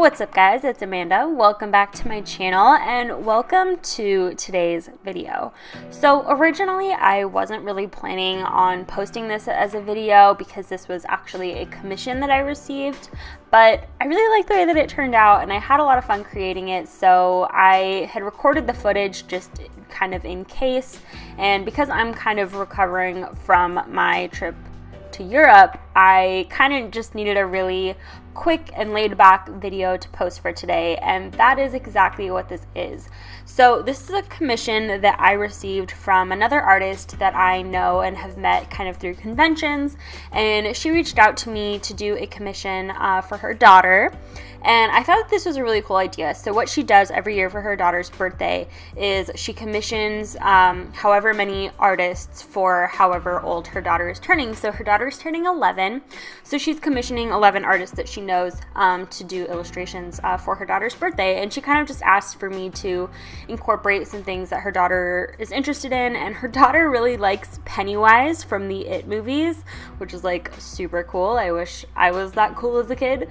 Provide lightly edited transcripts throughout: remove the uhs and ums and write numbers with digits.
What's up guys, it's Amanda. Welcome back to my channel and welcome to today's video. So originally I wasn't really planning on posting this as a video because this was actually a commission that I received, but I really liked the way that it turned out and I had a lot of fun creating it, so I had recorded the footage just kind of in case, and because I'm kind of recovering from my trip to Europe, I kind of just needed a really quick and laid back video to post for today, and that is exactly what this is. So this is a commission that I received from another artist that I know and have met kind of through conventions, and she reached out to me to do a commission for her daughter, and I thought this was a really cool idea. So what she does every year for her daughter's birthday is she commissions however many artists for however old her daughter is turning. So her daughter is turning 11, so she's commissioning 11 artists that she knows to do illustrations for her daughter's birthday, and she kind of just asked for me to incorporate some things that her daughter is interested in, and her daughter really likes Pennywise from the It movies, which is like super cool. I wish I was that cool as a kid.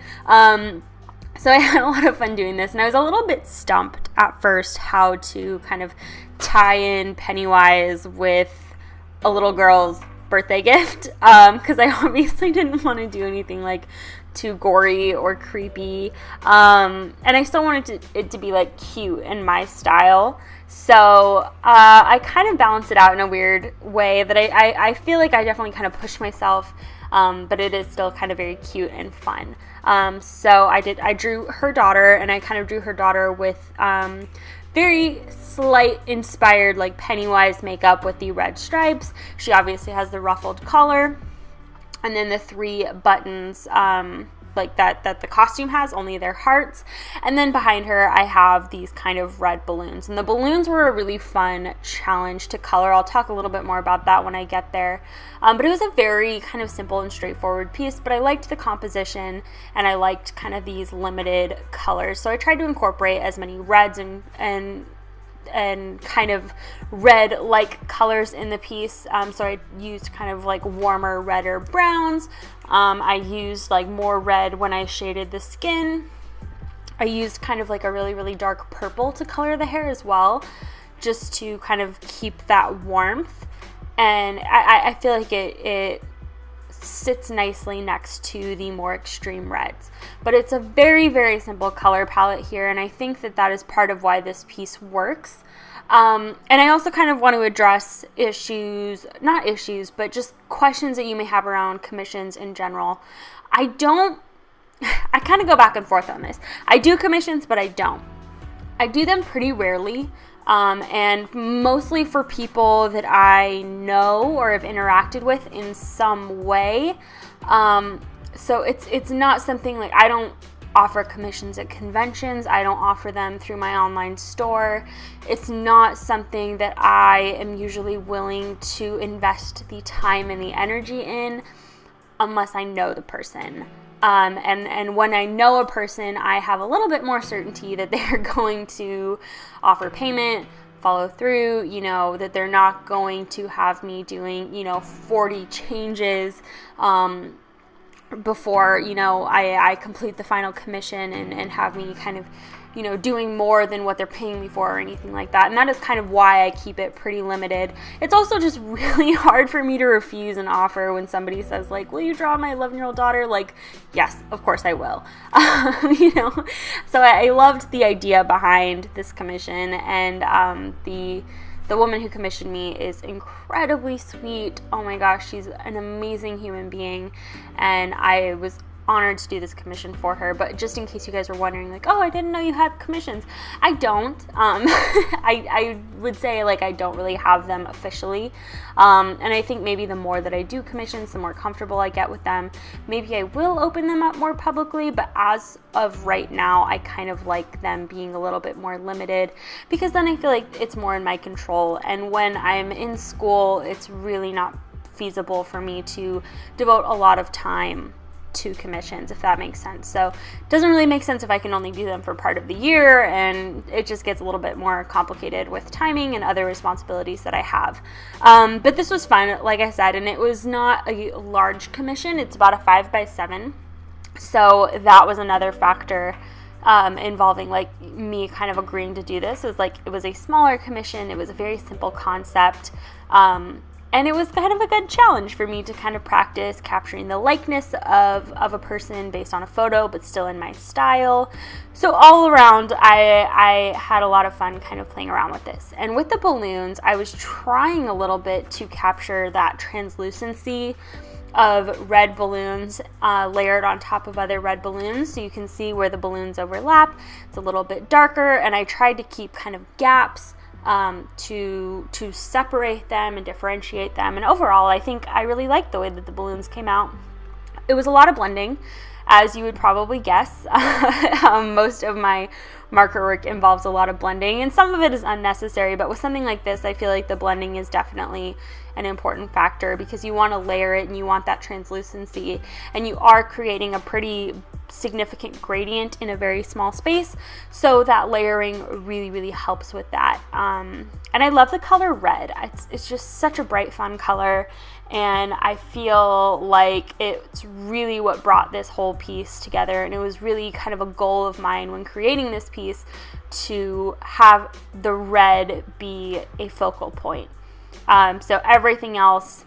So I had a lot of fun doing this, and I was a little bit stumped at first how to kind of tie in Pennywise with a little girl's birthday gift, because I obviously didn't want to do anything like too gory or creepy, and I still wanted it to be like cute in my style. So I kind of balanced it out in a weird way that I feel like I definitely kind of pushed myself, but it is still kind of very cute and fun. So I drew her daughter, and I kind of drew her daughter with very slight inspired like Pennywise makeup with the red stripes. She obviously has the ruffled collar, and then the 3 buttons like that the costume has, only their hearts. And then behind her I have these kind of red balloons, and the balloons were a really fun challenge to color. I'll talk a little bit more about that when I get there, but it was a very kind of simple and straightforward piece, but I liked the composition and I liked kind of these limited colors, so I tried to incorporate as many reds and kind of red like colors in the piece. So I used kind of like warmer redder browns. I used like more red when I shaded the skin. I used kind of like a really dark purple to color the hair as well, just to kind of keep that warmth, and I feel like it sits nicely next to the more extreme reds. But it's a very simple color palette here, and I think that is part of why this piece works. And I also kind of want to address not issues, but just questions that you may have around commissions in general. I kind of go back and forth on this. I do commissions, but I don't. I do them pretty rarely, and mostly for people that I know or have interacted with in some way. So it's not something like, I don't offer commissions at conventions. I don't offer them through my online store. It's not something that I am usually willing to invest the time and the energy in unless I know the person. And when I know a person, I have a little bit more certainty that they're going to offer payment, follow through, that they're not going to have me doing, 40 changes before, I complete the final commission, and have me kind of, doing more than what they're paying me for or anything like that. And that is kind of why I keep it pretty limited. It's also just really hard for me to refuse an offer when somebody says like, will you draw my 11-year-old daughter? Like, yes, of course I will. So I loved the idea behind this commission, and the woman who commissioned me is incredibly sweet. Oh my gosh, she's an amazing human being, and I was honored to do this commission for her. But just in case you guys were wondering, like, oh, I didn't know you had commissions. I don't. I would say like I don't really have them officially, and I think maybe the more that I do commissions, the more comfortable I get with them. Maybe I will open them up more publicly, but as of right now, I kind of like them being a little bit more limited, because then I feel like it's more in my control, and when I'm in school, it's really not feasible for me to devote a lot of time to commissions, if that makes sense. So it doesn't really make sense if I can only do them for part of the year, and it just gets a little bit more complicated with timing and other responsibilities that I have. But this was fun, like I said, and it was not a large commission. It's about a 5x7, so that was another factor involving like me kind of agreeing to do this. It was a smaller commission. It was a very simple concept. And it was kind of a good challenge for me to kind of practice capturing the likeness of a person based on a photo, but still in my style. So all around, I had a lot of fun kind of playing around with this. And with the balloons, I was trying a little bit to capture that translucency of red balloons layered on top of other red balloons. So you can see where the balloons overlap. It's a little bit darker, and I tried to keep kind of gaps to separate them and differentiate them. And overall, I think I really liked the way that the balloons came out. It was a lot of blending, as you would probably guess. Most of my marker work involves a lot of blending, and some of it is unnecessary, but with something like this, I feel like the blending is definitely an important factor because you want to layer it and you want that translucency, and you are creating a pretty significant gradient in a very small space, so that layering really helps with that. And I love the color red. It's just such a bright, fun color, and I feel like it's really what brought this whole piece together. And it was really kind of a goal of mine when creating this piece to have the red be a focal point. So everything else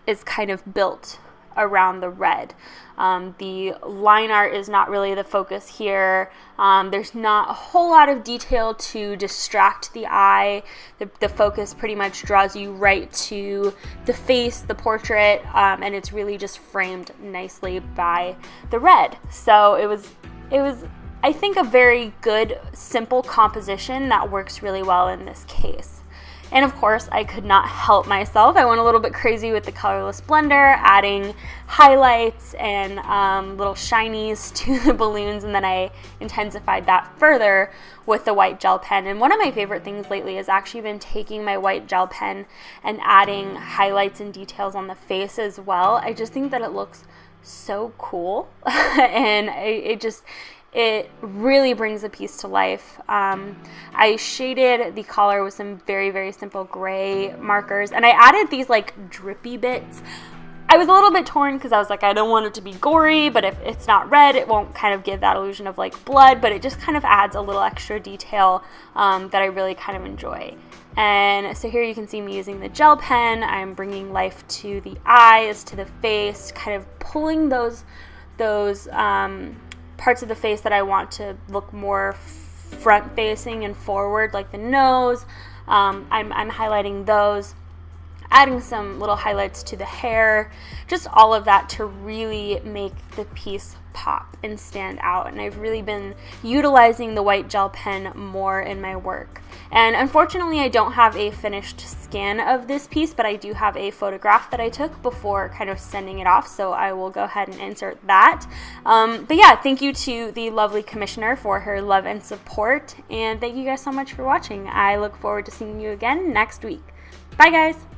is kind of built around the red. The line art is not really the focus here. There's not a whole lot of detail to distract the eye. The focus pretty much draws you right to the face, the portrait, and it's really just framed nicely by the red. So it was I think a very good, simple composition that works really well in this case. And of course, I could not help myself. I went a little bit crazy with the colorless blender, adding highlights and little shinies to the balloons, and then I intensified that further with the white gel pen. And one of my favorite things lately has actually been taking my white gel pen and adding highlights and details on the face as well. I just think that it looks so cool, and it really brings the piece to life. I shaded the collar with some very simple gray markers, and I added these like drippy bits. I was a little bit torn because I was like, I don't want it to be gory, but if it's not red, it won't kind of give that illusion of like blood, but it just kind of adds a little extra detail that I really kind of enjoy. And so here you can see me using the gel pen. I'm bringing life to the eyes, to the face, kind of pulling those parts of the face that I want to look more front facing and forward, like the nose. I'm highlighting those, adding some little highlights to the hair, just all of that to really make the piece pop and stand out. And I've really been utilizing the white gel pen more in my work. And unfortunately, I don't have a finished scan of this piece, but I do have a photograph that I took before kind of sending it off, so I will go ahead and insert that. But yeah, thank you to the lovely commissioner for her love and support, and thank you guys so much for watching. I look forward to seeing you again next week. Bye guys!